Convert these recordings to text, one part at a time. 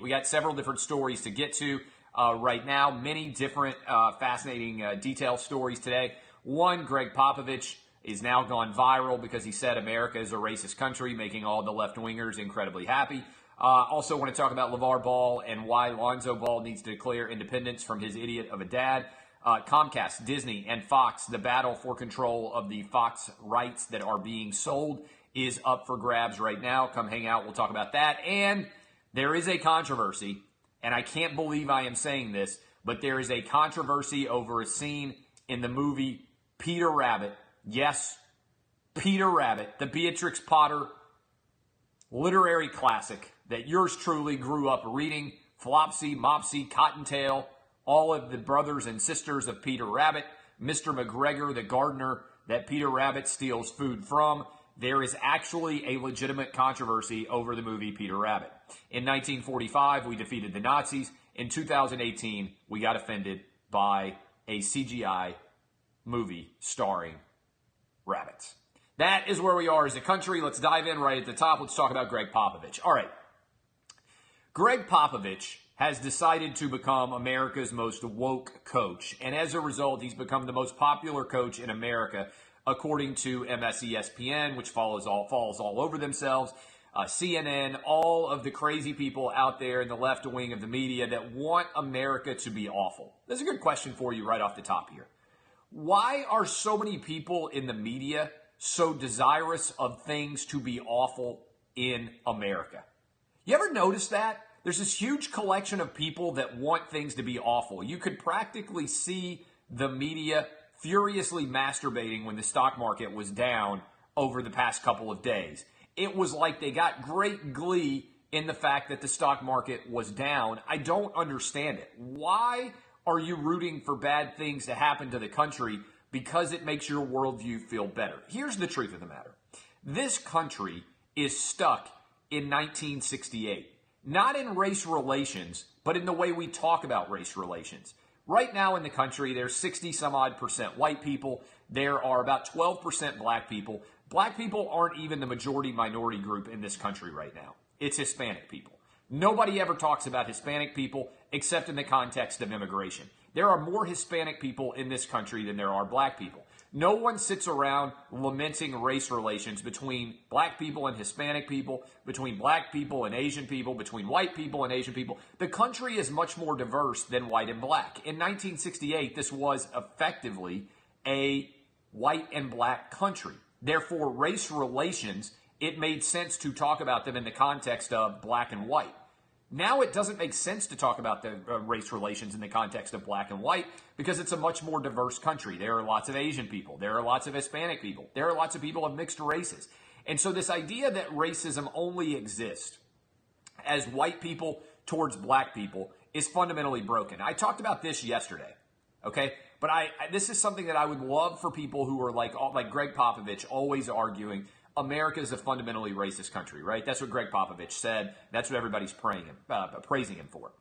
We got several different stories to get to right now. Many different fascinating detail stories today. One, Greg Popovich is now gone viral because he said America is a racist country, making all the left-wingers incredibly happy. Also want to talk about LeVar Ball and why Lonzo Ball needs to declare independence from his idiot of a dad. Comcast, Disney, and Fox, the battle for control of the Fox rights that are being sold is up for grabs right now. Come hang out. We'll talk about that. And there is a controversy, and I can't believe I am saying this, but there is a controversy over a scene in the movie Peter Rabbit. Yes, Peter Rabbit, the Beatrix Potter literary classic that yours truly grew up reading. Flopsy, Mopsy, Cottontail, all of the brothers and sisters of Peter Rabbit, Mr. McGregor, the gardener that Peter Rabbit steals food from. There is actually a legitimate controversy over the movie Peter Rabbit. In 1945, we defeated the Nazis. In 2018, we got offended by a CGI movie starring rabbits. That is where we are as a country. Let's dive in right at the top. Let's talk about Greg Popovich. All right. Greg Popovich has decided to become America's most woke coach. And as a result, he's become the most popular coach in America, according to MSESPN, which falls all over themselves, CNN, all of the crazy people out there in the left wing of the media that want America to be awful. There's a good question for you right off the top here. Why are so many people in the media so desirous of things to be awful in America? You ever notice that? There's this huge collection of people that want things to be awful. You could practically see the media furiously masturbating when the stock market was down over the past couple of days. It was like they got great glee in the fact that the stock market was down. I don't understand it. Why are you rooting for bad things to happen to the country? Because it makes your worldview feel better. Here's the truth of the matter. This country is stuck in 1968. Not in race relations, but in the way we talk about race relations. Right now in the country, there's 60 some odd percent white people. There are about 12% black people. Black people aren't even the majority minority group in this country right now. It's Hispanic people. Nobody ever talks about Hispanic people except in the context of immigration. There are more Hispanic people in this country than there are black people. No one sits around lamenting race relations between black people and Hispanic people, between black people and Asian people, between white people and Asian people. The country is much more diverse than white and black. In 1968, this was effectively a white and black country. Therefore, race relations, it made sense to talk about them in the context of black and white. Now it doesn't make sense to talk about the race relations in the context of black and white because it's a much more diverse country. There are lots of Asian people. There are lots of Hispanic people. There are lots of people of mixed races. And so this idea that racism only exists as white people towards black people is fundamentally broken. I talked about this yesterday, okay? But this is something that I would love for people who are like Greg Popovich always arguing America is a fundamentally racist country, right? That's what Greg Popovich said. That's what everybody's praising him for.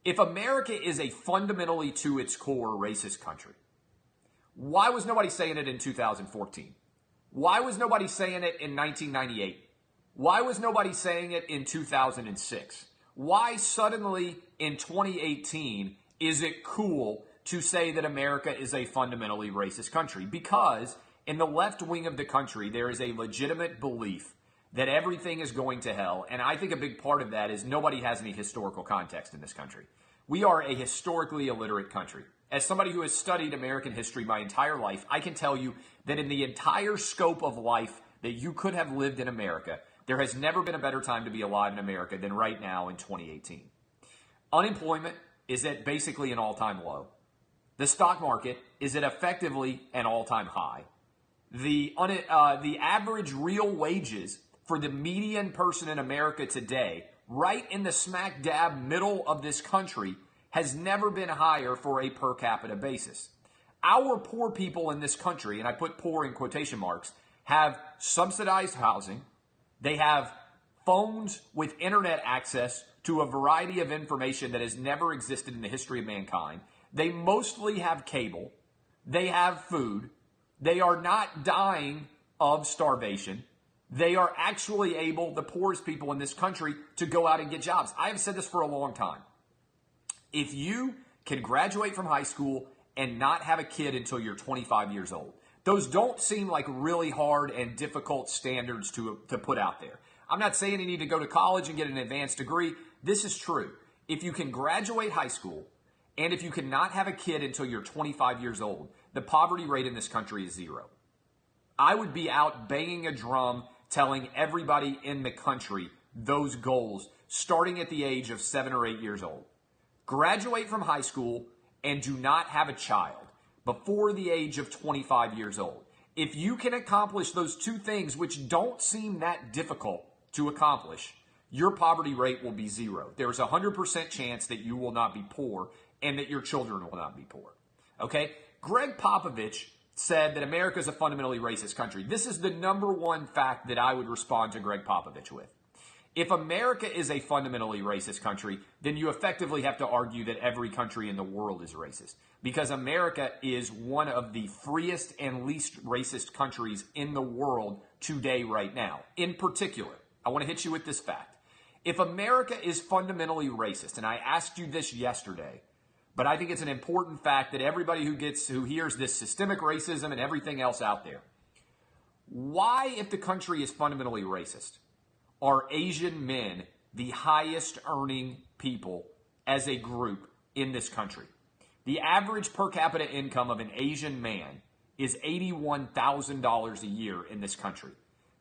If America is a fundamentally to its core racist country, why was nobody saying it in 2014? Why was nobody saying it in 1998? Why was nobody saying it in 2006? Why suddenly in 2018 is it cool to say that America is a fundamentally racist country? Because in the left wing of the country, there is a legitimate belief that everything is going to hell. And I think a big part of that is nobody has any historical context in this country. We are a historically illiterate country. As somebody who has studied American history my entire life, I can tell you that in the entire scope of life that you could have lived in America, there has never been a better time to be alive in America than right now in 2018. Unemployment is at basically an all-time low. The stock market is at effectively an all-time high. The average real wages for the median person in America today, right in the smack dab middle of this country, has never been higher for a per capita basis. Our poor people in this country, and I put poor in quotation marks, have subsidized housing. They have phones with internet access to a variety of information that has never existed in the history of mankind. They mostly have cable. They have food. They are not dying of starvation. they are actually able, the poorest people in this country, to go out and get jobs. I have said this for a long time. If you can graduate from high school and not have a kid until you're 25 years old, those don't seem like really hard and difficult standards to put out there. I'm not saying you need to go to college and get an advanced degree. This is true. If you can graduate high school and if you cannot have a kid until you're 25 years old, the poverty rate in this country is zero. I would be out banging a drum telling everybody in the country those goals starting at the age of 7 or 8 years old. Graduate from high school and do not have a child before the age of 25 years old. If you can accomplish those two things, which don't seem that difficult to accomplish, your poverty rate will be zero. There's a 100% chance that you will not be poor and that your children will not be poor. Okay? Greg Popovich said that America is a fundamentally racist country. This is the number one fact that I would respond to Greg Popovich with. If America is a fundamentally racist country, then you effectively have to argue that every country in the world is racist. Because America is one of the freest and least racist countries in the world today, right now. In particular, I want to hit you with this fact. If America is fundamentally racist, and I asked you this yesterday, but I think it's an important fact that everybody who hears this systemic racism and everything else out there, why, if the country is fundamentally racist, are Asian men the highest earning people as a group in this country? The average per capita income of an Asian man is $81,000 a year in this country.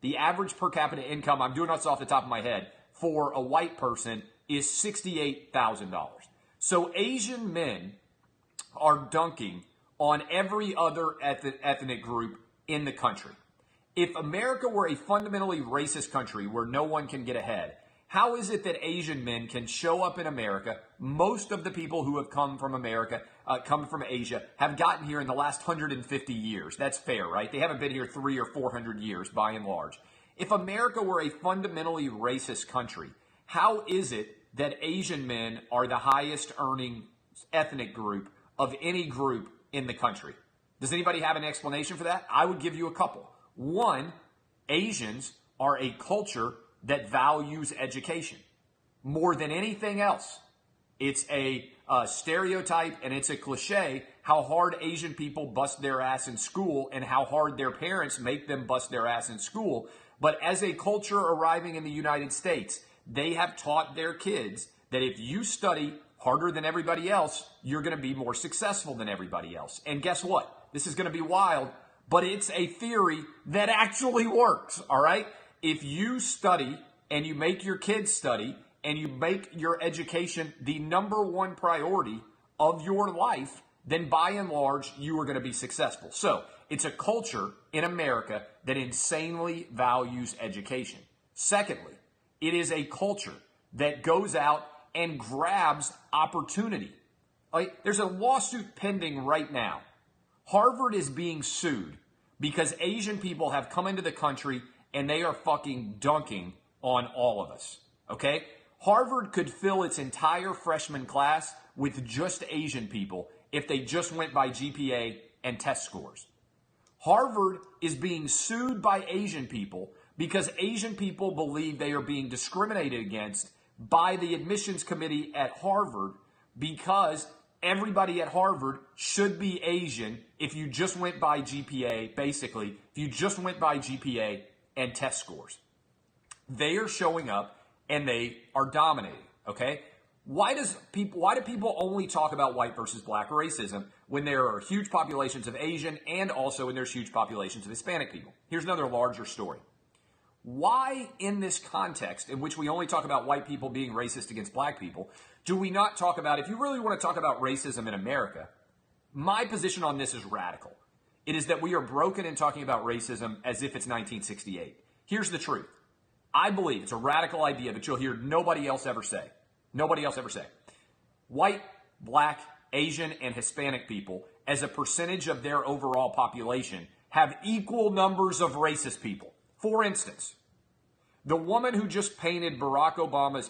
The average per capita income, I'm doing this off the top of my head, for a white person is $68,000. So Asian men are dunking on every other ethnic group in the country. If America were a fundamentally racist country where no one can get ahead, how is it that Asian men can show up in America? Most of the people who have come from America, come from Asia, have gotten here in the last 150 years. That's fair, right? They haven't been here 300 or 400 years by and large. If America were a fundamentally racist country, how is it that Asian men are the highest earning ethnic group of any group in the country? Does anybody have an explanation for that? I would give you a couple. One, Asians are a culture that values education more than anything else. It's a stereotype and it's a cliche how hard Asian people bust their ass in school and how hard their parents make them bust their ass in school. But as a culture arriving in the United States, they have taught their kids that if you study harder than everybody else, you're going to be more successful than everybody else. And guess what? This is going to be wild, but it's a theory that actually works, all right? If you study and you make your kids study and you make your education the number one priority of your life, then by and large, you are going to be successful. So it's a culture in America that insanely values education. Secondly, it is a culture that goes out and grabs opportunity. Like, there's a lawsuit pending right now. Harvard is being sued because Asian people have come into the country and they are fucking dunking on all of us. Okay? Harvard could fill its entire freshman class with just Asian people if they just went by GPA and test scores. Harvard is being sued by Asian people because Asian people believe they are being discriminated against by the admissions committee at Harvard because everybody at Harvard should be Asian if you just went by GPA, basically, if you just went by GPA and test scores. They are showing up and they are dominating, okay? Why do people only talk about white versus black racism when there are huge populations of Asian and also when there's huge populations of Hispanic people? Here's another larger story. Why, in this context, in which we only talk about white people being racist against black people, do we not talk about, if you really want to talk about racism in America, my position on this is radical. It is that we are broken in talking about racism as if it's 1968. Here's the truth. I believe it's a radical idea that you'll hear nobody else ever say. Nobody else ever say. White, black, Asian, and Hispanic people, as a percentage of their overall population, have equal numbers of racist people. For instance, the woman who just painted Barack Obama's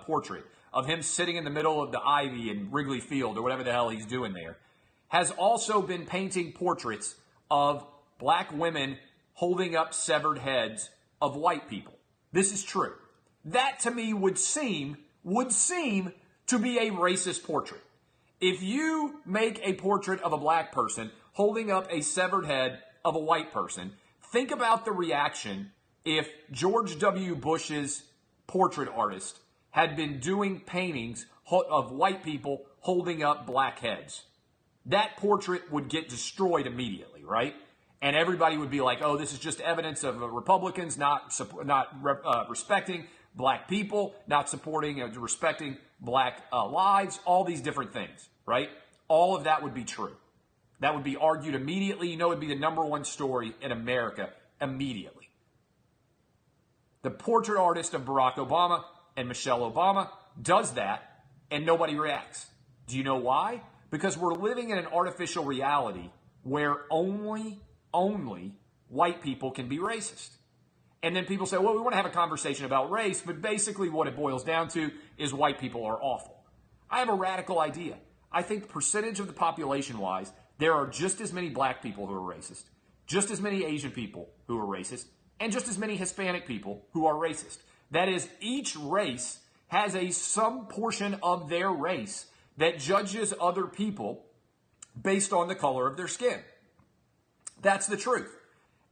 portrait of him sitting in the middle of the ivy in Wrigley Field or whatever the hell he's doing there, has also been painting portraits of black women holding up severed heads of white people. This is true. That to me would seem to be a racist portrait. If you make a portrait of a black person holding up a severed head of a white person, think about the reaction if George W. Bush's portrait artist had been doing paintings of white people holding up black heads. That portrait would get destroyed immediately, right? And everybody would be like, oh, this is just evidence of Republicans not respecting black people, not supporting and respecting black lives, all these different things, right? All of that would be true. That would be argued immediately. You know, it would be the number one story in America immediately. The portrait artist of Barack Obama and Michelle Obama does that, and nobody reacts. Do you know why? Because we're living in an artificial reality where only white people can be racist. And then people say, well, we want to have a conversation about race, but basically what it boils down to is white people are awful. I have a radical idea. I think percentage of the population-wise, there are just as many black people who are racist, just as many Asian people who are racist, and just as many Hispanic people who are racist. That is, each race has some portion of their race that judges other people based on the color of their skin. That's the truth.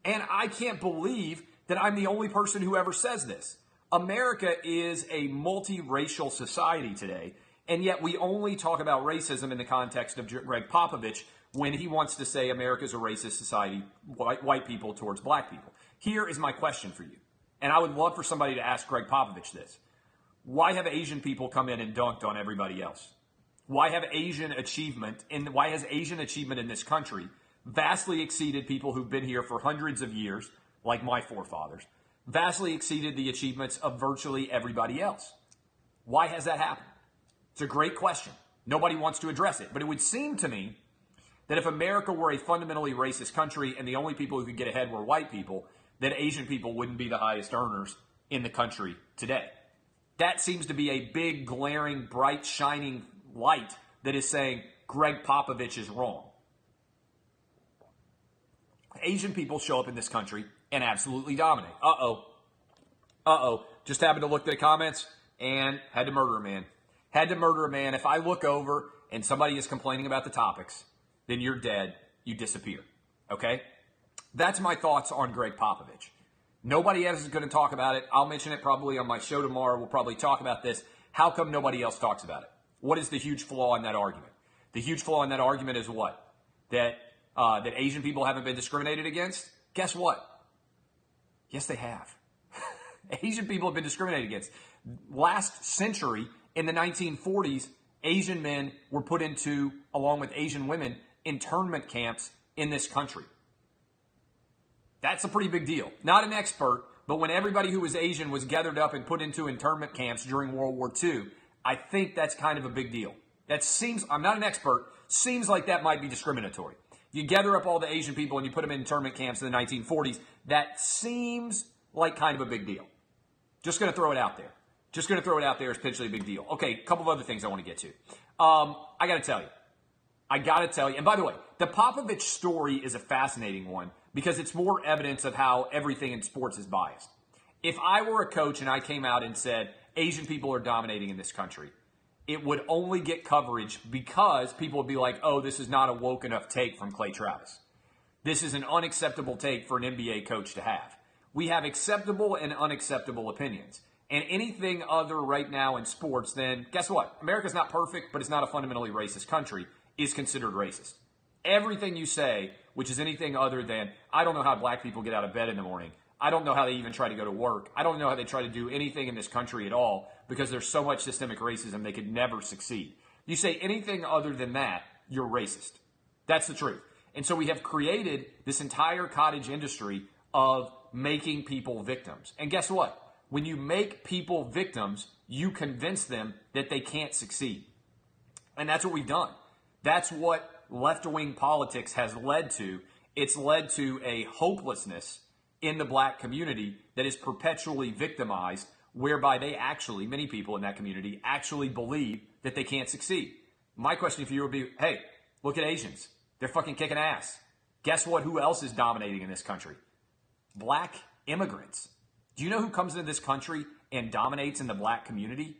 And I can't believe that I'm the only person who ever says this. America is a multiracial society today, and yet we only talk about racism in the context of Greg Popovich when he wants to say America's a racist society, white people towards black people. Here is my question for you, and I would love for somebody to ask Greg Popovich this. Why have Asian people come in and dunked on everybody else? Why has Asian achievement in this country vastly exceeded people who've been here for hundreds of years, like my forefathers, vastly exceeded the achievements of virtually everybody else? Why has that happened? It's a great question. Nobody wants to address it. But it would seem to me that if America were a fundamentally racist country and the only people who could get ahead were white people, that Asian people wouldn't be the highest earners in the country today. That seems to be a big, glaring, bright, shining light that is saying Greg Popovich is wrong. Asian people show up in this country and absolutely dominate. Just happened to look at the comments and had to murder a man. Had to murder a man. If I look over and somebody is complaining about the topics, then you're dead. You disappear. Okay? That's my thoughts on Greg Popovich. Nobody else is going to talk about it. I'll mention it probably on my show tomorrow. We'll probably talk about this. How come nobody else talks about it? What is the huge flaw in that argument? The huge flaw in that argument is what? That Asian people haven't been discriminated against? Guess what? Yes, they have. Asian people have been discriminated against. Last century, in the 1940s, Asian men were put into, along with Asian women, internment camps in this country. That's a pretty big deal. Not an expert, but when everybody who was Asian was gathered up and put into internment camps during World War II, I think that's kind of a big deal. That seems, I'm not an expert, seems like that might be discriminatory. You gather up all the Asian people and you put them in internment camps in the 1940s. That seems like kind of a big deal. Just going to throw it out there. Just going to throw it out there as potentially a big deal. Okay, a couple of other things I want to get to. I got to tell you. And by the way, the Popovich story is a fascinating one because it's more evidence of how everything in sports is biased. If I were a coach and I came out and said, Asian people are dominating in this country, it would only get coverage because people would be like, oh, this is not a woke enough take from Clay Travis. This is an unacceptable take for an NBA coach to have. We have acceptable and unacceptable opinions. And anything other right now in sports, then guess what? America's not perfect, but it's not a fundamentally racist country, is considered racist. Everything you say, which is anything other than, I don't know how black people get out of bed in the morning. I don't know how they even try to go to work. I don't know how they try to do anything in this country at all because there's so much systemic racism they could never succeed. You say anything other than that, you're racist. That's the truth. And so we have created this entire cottage industry of making people victims. And guess what? When you make people victims, you convince them that they can't succeed. And that's what we've done. That's what left-wing politics has led to. It's led to a hopelessness in the black community that is perpetually victimized, whereby many people in that community actually believe that they can't succeed. My question for you would be, hey, look at Asians. They're fucking kicking ass. Guess what? Who else is dominating in this country? Black immigrants. Do you know who comes into this country and dominates in the black community?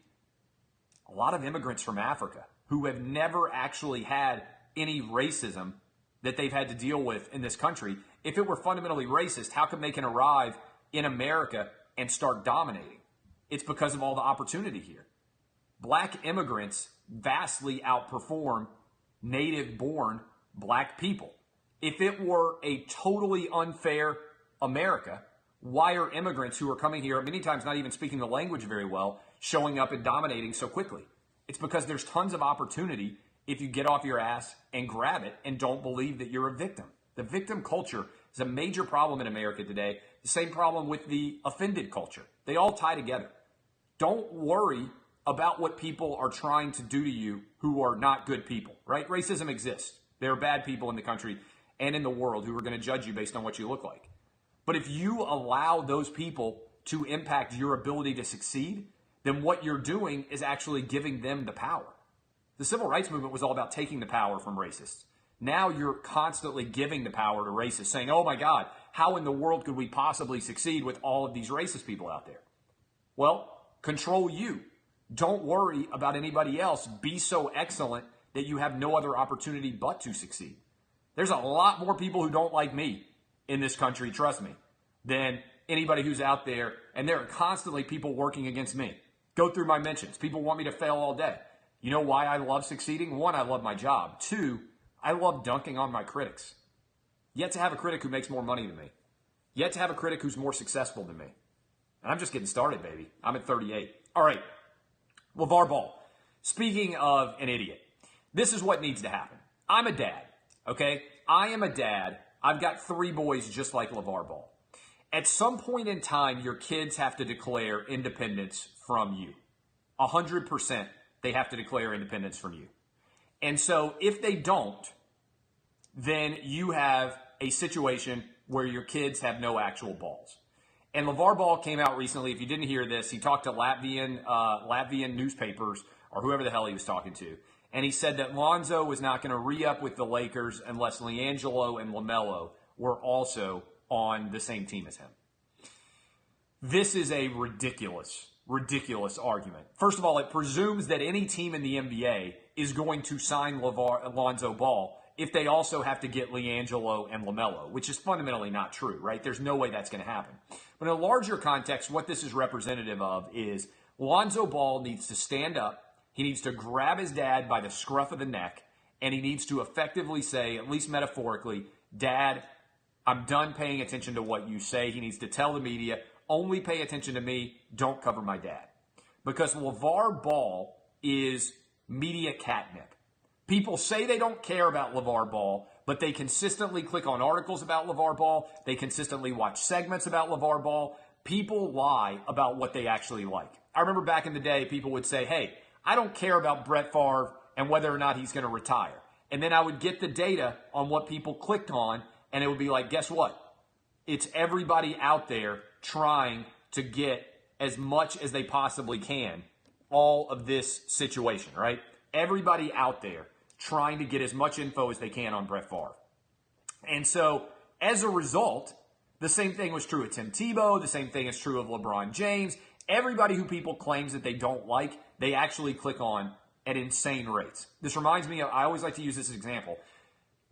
A lot of immigrants from Africa who have never actually had any racism that they've had to deal with in this country. If it were fundamentally racist, how come they can arrive in America and start dominating? It's because of all the opportunity here. Black immigrants vastly outperform native-born black people. If it were a totally unfair America, why are immigrants who are coming here, many times not even speaking the language very well, showing up and dominating so quickly? It's because there's tons of opportunity if you get off your ass and grab it and don't believe that you're a victim. The victim culture is a major problem in America today. The same problem with the offended culture. They all tie together. Don't worry about what people are trying to do to you who are not good people, right? Racism exists. There are bad people in the country and in the world who are going to judge you based on what you look like. But if you allow those people to impact your ability to succeed, then what you're doing is actually giving them the power. The civil rights movement was all about taking the power from racists. Now you're constantly giving the power to racists, saying, oh my God, how in the world could we possibly succeed with all of these racist people out there? Well, control you. Don't worry about anybody else. Be so excellent that you have no other opportunity but to succeed. There's a lot more people who don't like me in this country, trust me, than anybody who's out there. And there are constantly people working against me. Go through my mentions. People want me to fail all day. You know why I love succeeding? One, I love my job. Two, I love dunking on my critics. Yet to have a critic who makes more money than me. Yet to have a critic who's more successful than me. And I'm just getting started, baby. I'm at 38. All right. LeVar Ball. Speaking of an idiot, this is what needs to happen. I'm a dad, okay? I am a dad. I've got 3 boys just like LeVar Ball. At some point in time, your kids have to declare independence from you. 100% they have to declare independence from you. And so if they don't, then you have a situation where your kids have no actual balls. And LeVar Ball came out recently. If you didn't hear this, he talked to Latvian newspapers or whoever the hell he was talking to. And he said that Lonzo was not going to re-up with the Lakers unless LiAngelo and LaMelo were also on the same team as him. This is a ridiculous argument. First of all, it presumes that any team in the NBA is going to sign Lonzo Ball if they also have to get LiAngelo and LaMelo, which is fundamentally not true, right? There's no way that's going to happen. But in a larger context, what this is representative of is Lonzo Ball needs to stand up. He needs to grab his dad by the scruff of the neck, and he needs to effectively say, at least metaphorically, Dad, I'm done paying attention to what you say. He needs to tell the media, only pay attention to me, don't cover my dad. Because LeVar Ball is media catnip. People say they don't care about LeVar Ball, but they consistently click on articles about LeVar Ball. They consistently watch segments about LeVar Ball. People lie about what they actually like. I remember back in the day, people would say, hey, I don't care about Brett Favre and whether or not he's going to retire. And then I would get the data on what people clicked on, and it would be like, guess what? It's everybody out there trying to get as much as they possibly can all of this situation, right? Everybody out there trying to get as much info as they can on Brett Favre. And so, as a result, the same thing was true of Tim Tebow. The same thing is true of LeBron James. Everybody who people claims that they don't like, they actually click on at insane rates. This reminds me of, I always like to use this example.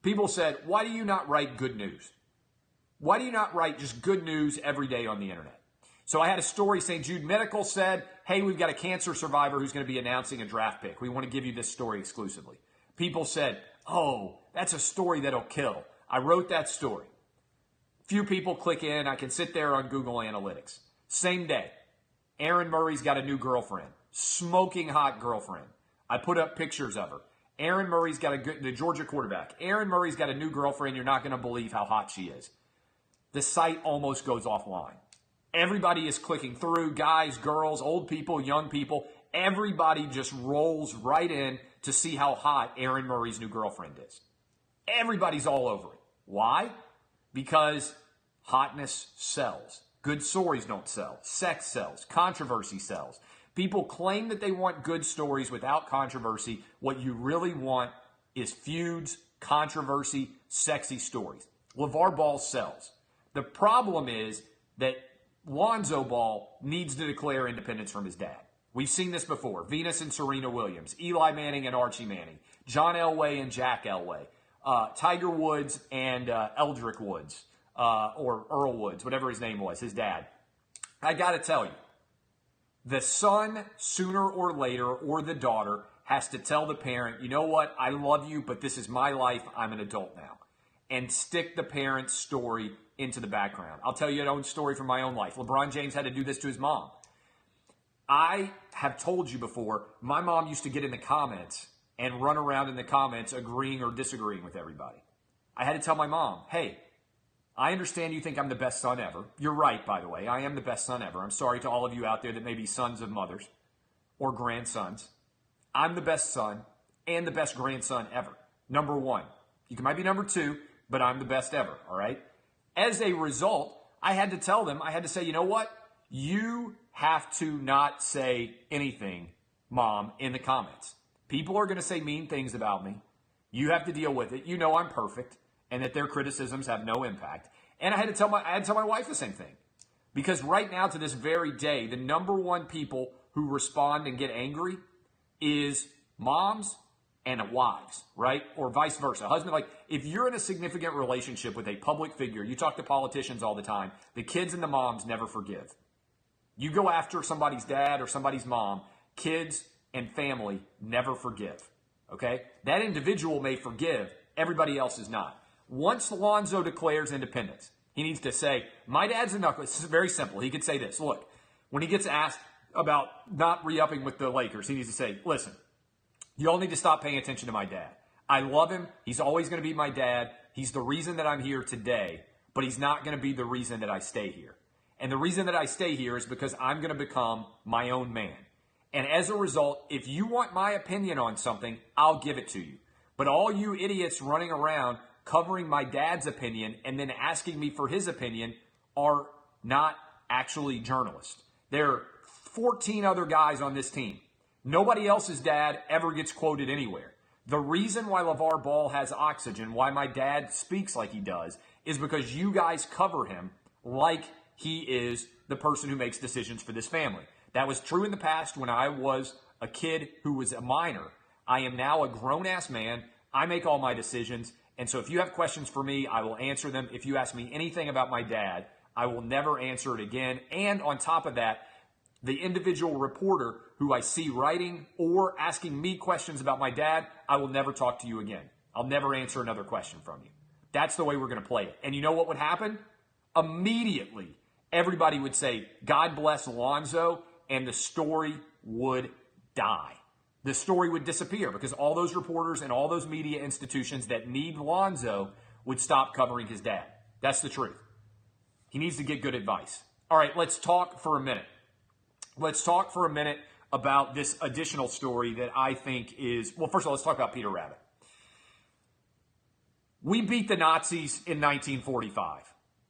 People said, why do you not write good news? Why do you not write just good news every day on the internet? So I had a story. St. Jude Medical said, hey, we've got a cancer survivor who's going to be announcing a draft pick. We want to give you this story exclusively. People said, oh, that's a story that'll kill. I wrote that story. Few people click in. I can sit there on Google Analytics. Same day, Aaron Murray's got a new girlfriend, smoking hot girlfriend. I put up pictures of her. Aaron Murray's got the Georgia quarterback. Aaron Murray's got a new girlfriend. You're not going to believe how hot she is. The site almost goes offline. Everybody is clicking through, guys, girls, old people, young people. Everybody just rolls right in to see how hot Aaron Murray's new girlfriend is. Everybody's all over it. Why? Because hotness sells. Good stories don't sell. Sex sells. Controversy sells. People claim that they want good stories without controversy. What you really want is feuds, controversy, sexy stories. LeVar Ball sells. The problem is that Lonzo Ball needs to declare independence from his dad. We've seen this before. Venus and Serena Williams, Eli Manning and Archie Manning, John Elway and Jack Elway, Tiger Woods and Eldrick Woods, or Earl Woods, whatever his name was, his dad. I got to tell you, the son, sooner or later, or the daughter, has to tell the parent, you know what, I love you, but this is my life, I'm an adult now. And stick the parent's story into the background. I'll tell you an own story from my own life. LeBron James had to do this to his mom. I have told you before, my mom used to get in the comments and run around in the comments agreeing or disagreeing with everybody. I had to tell my mom, hey, I understand you think I'm the best son ever. You're right, by the way. I am the best son ever. I'm sorry to all of you out there that may be sons of mothers or grandsons. I'm the best son and the best grandson ever. Number one. You might be number two, but I'm the best ever, all right? As a result, I had to tell them, I had to say, you know what? You have to not say anything, Mom, in the comments. People are going to say mean things about me. You have to deal with it. You know I'm perfect and that their criticisms have no impact. And I had to tell my wife the same thing. Because right now, to this very day, the number one people who respond and get angry is moms and wives, right? Or vice versa. Husband, like, if you're in a significant relationship with a public figure, you talk to politicians all the time, the kids and the moms never forgive. You go after somebody's dad or somebody's mom, kids and family never forgive, okay? That individual may forgive, everybody else is not. Once Lonzo declares independence, he needs to say, my dad's a knucklehead. This is very simple. He could say this, look, when he gets asked about not re-upping with the Lakers, he needs to say, listen, you all need to stop paying attention to my dad. I love him. He's always going to be my dad. He's the reason that I'm here today, but he's not going to be the reason that I stay here. And the reason that I stay here is because I'm going to become my own man. And as a result, if you want my opinion on something, I'll give it to you. But all you idiots running around covering my dad's opinion and then asking me for his opinion are not actually journalists. There are 14 other guys on this team. Nobody else's dad ever gets quoted anywhere. The reason why LeVar Ball has oxygen, why my dad speaks like he does, is because you guys cover him like he is the person who makes decisions for this family. That was true in the past when I was a kid who was a minor. I am now a grown-ass man. I make all my decisions. And so if you have questions for me, I will answer them. If you ask me anything about my dad, I will never answer it again. And on top of that, the individual reporter who I see writing or asking me questions about my dad, I will never talk to you again. I'll never answer another question from you. That's the way we're going to play it. And you know what would happen? Immediately, everybody would say, God bless Lonzo, and the story would die. The story would disappear because all those reporters and all those media institutions that need Lonzo would stop covering his dad. That's the truth. He needs to get good advice. All right, let's talk for a minute. Let's talk for a minute about this additional story that I think is, well, first of all, let's talk about Peter Rabbit. We beat the Nazis in 1945.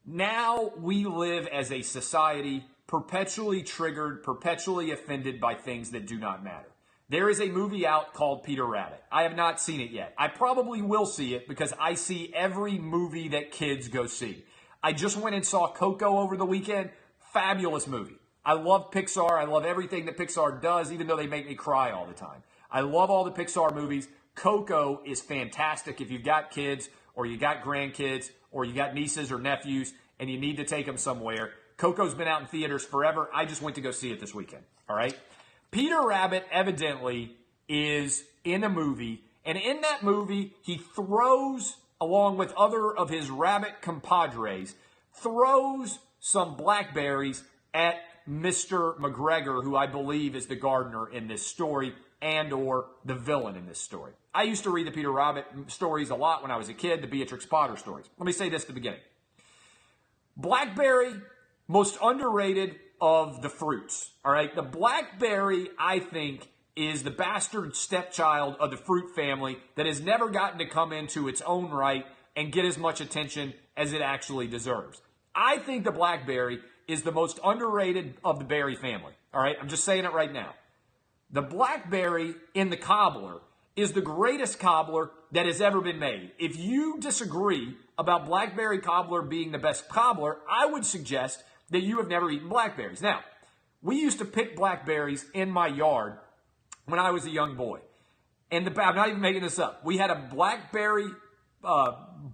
Now we live as a society perpetually triggered, perpetually offended by things that do not matter. There is a movie out called Peter Rabbit. I have not seen it yet. I probably will see it because I see every movie that kids go see. I just went and saw Coco over the weekend. Fabulous movie. I love Pixar. I love everything that Pixar does, even though they make me cry all the time. I love all the Pixar movies. Coco is fantastic if you've got kids or you got grandkids or you got nieces or nephews and you need to take them somewhere. Coco's been out in theaters forever. I just went to go see it this weekend. All right. Peter Rabbit evidently is in a movie, and in that movie, he throws, along with other of his rabbit compadres, throws some blackberries at Mr. McGregor, who I believe is the gardener in this story and or the villain in this story. I used to read the Peter Rabbit stories a lot when I was a kid, the Beatrix Potter stories. Let me say this at the beginning. Blackberry, most underrated of the fruits, all right? The blackberry, I think, is the bastard stepchild of the fruit family that has never gotten to come into its own right and get as much attention as it actually deserves. I think the blackberry is the most underrated of the berry family, all right? I'm just saying it right now. The blackberry in the cobbler is the greatest cobbler that has ever been made. If you disagree about blackberry cobbler being the best cobbler, I would suggest that you have never eaten blackberries. Now, we used to pick blackberries in my yard when I was a young boy. And I'm not even making this up. We had a blackberry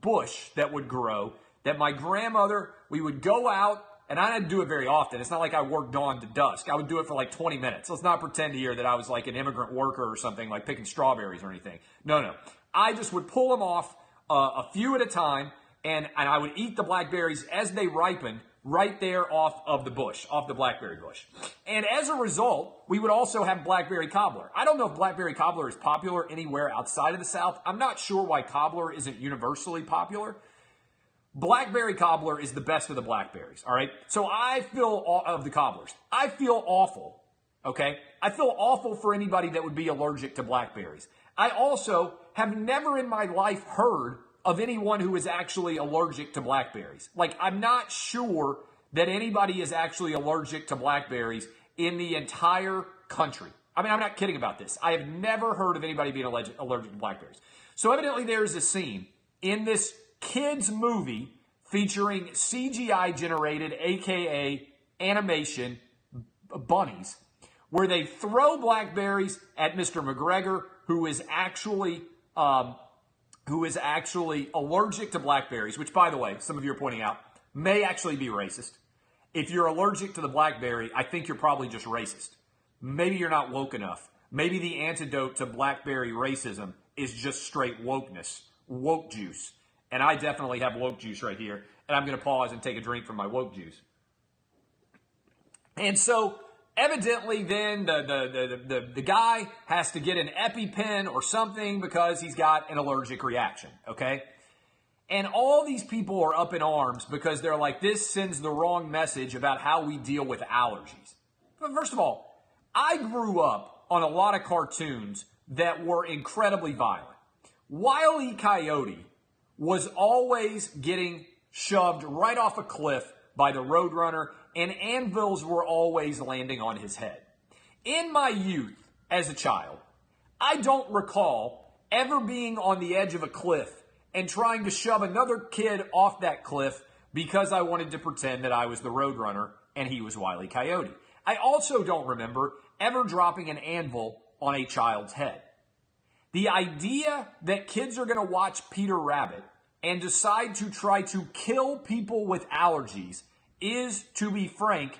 bush that would grow that my grandmother, we would go out, and I didn't do it very often. It's not like I worked dawn to dusk. I would do it for like 20 minutes. Let's not pretend here that I was like an immigrant worker or something, like picking strawberries or anything. No. I just would pull them off a few at a time, and I would eat the blackberries as they ripened right there off of the bush, off the blackberry bush. And as a result, we would also have blackberry cobbler. I don't know if blackberry cobbler is popular anywhere outside of the South. I'm not sure why cobbler isn't universally popular. Blackberry cobbler is the best of the blackberries, all right? So I feel, of the cobblers, I feel awful, okay? I feel awful for anybody that would be allergic to blackberries. I also have never in my life heard of anyone who is actually allergic to blackberries. Like, I'm not sure that anybody is actually allergic to blackberries in the entire country. I mean, I'm not kidding about this. I have never heard of anybody being allergic to blackberries. So evidently there's a scene in this kids movie featuring CGI generated, aka animation bunnies, where they throw blackberries at Mr. McGregor, who is actually allergic to blackberries, which, by the way, some of you are pointing out, may actually be racist. If you're allergic to the blackberry, I think you're probably just racist. Maybe you're not woke enough. Maybe the antidote to blackberry racism is just straight wokeness, woke juice. And I definitely have woke juice right here. And I'm going to pause and take a drink from my woke juice. And so, evidently, then the guy has to get an EpiPen or something because he's got an allergic reaction, okay? And all these people are up in arms because they're like, this sends the wrong message about how we deal with allergies. But first of all, I grew up on a lot of cartoons that were incredibly violent. Wile E. Coyote was always getting shoved right off a cliff by the Roadrunner, and anvils were always landing on his head. In my youth, as a child, I don't recall ever being on the edge of a cliff and trying to shove another kid off that cliff because I wanted to pretend that I was the Roadrunner and he was Wile E. Coyote. I also don't remember ever dropping an anvil on a child's head. The idea that kids are going to watch Peter Rabbit and decide to try to kill people with allergies is, to be frank,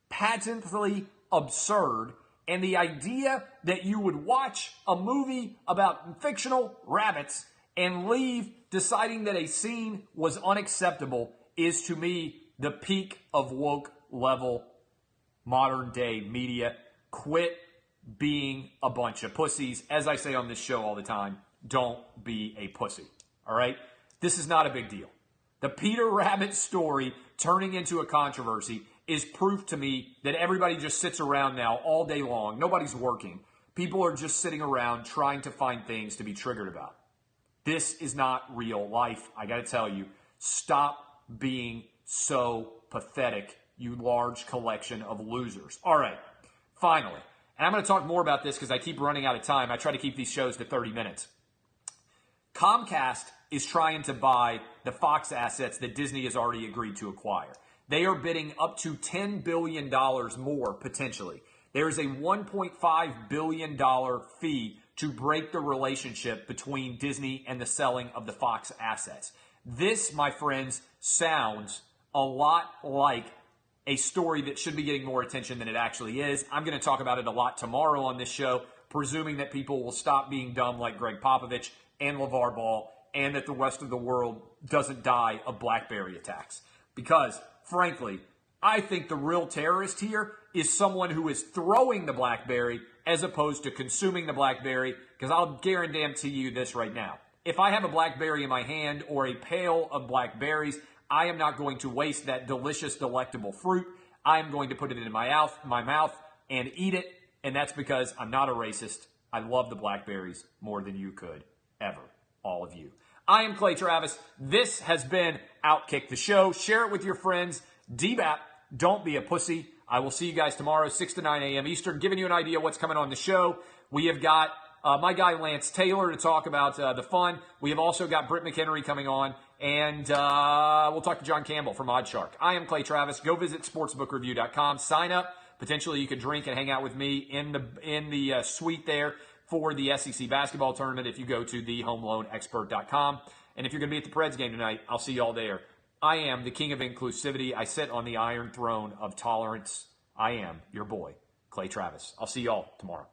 patently absurd. And the idea that you would watch a movie about fictional rabbits and leave deciding that a scene was unacceptable is, to me, the peak of woke level modern day media. Quit being a bunch of pussies. As I say on this show all the time, don't be a pussy. All right? This is not a big deal. The Peter Rabbit story turning into a controversy is proof to me that everybody just sits around now all day long. Nobody's working. People are just sitting around trying to find things to be triggered about. This is not real life. I got to tell you, stop being so pathetic, you large collection of losers. All right, finally, and I'm going to talk more about this because I keep running out of time. I try to keep these shows to 30 minutes. Comcast is trying to buy the Fox assets that Disney has already agreed to acquire. They are bidding up to $10 billion more, potentially. There is a $1.5 billion fee to break the relationship between Disney and the selling of the Fox assets. This, my friends, sounds a lot like a story that should be getting more attention than it actually is. I'm going to talk about it a lot tomorrow on this show, presuming that people will stop being dumb like Greg Popovich and LeVar Ball, and that the rest of the world doesn't die of BlackBerry attacks. Because, frankly, I think the real terrorist here is someone who is throwing the BlackBerry as opposed to consuming the BlackBerry, because I'll guarantee you this right now. If I have a BlackBerry in my hand or a pail of blackberries, I am not going to waste that delicious, delectable fruit. I am going to put it in my mouth and eat it, and that's because I'm not a racist. I love the blackberries more than you could ever, all of you. I am Clay Travis. This has been Outkick the Show. Share it with your friends. DBAP, don't be a pussy. I will see you guys tomorrow, 6 to 9 a.m. Eastern, giving you an idea what's coming on the show. We have got my guy Lance Taylor to talk about the fun. We have also got Britt McHenry coming on, and we'll talk to John Campbell from Oddshark. I am Clay Travis. Go visit sportsbookreview.com. Sign up. Potentially, you can drink and hang out with me in the suite there for the SEC basketball tournament if you go to thehomeloanexpert.com. And if you're going to be at the Preds game tonight, I'll see y'all there. I am the king of inclusivity. I sit on the iron throne of tolerance. I am your boy, Clay Travis. I'll see y'all tomorrow.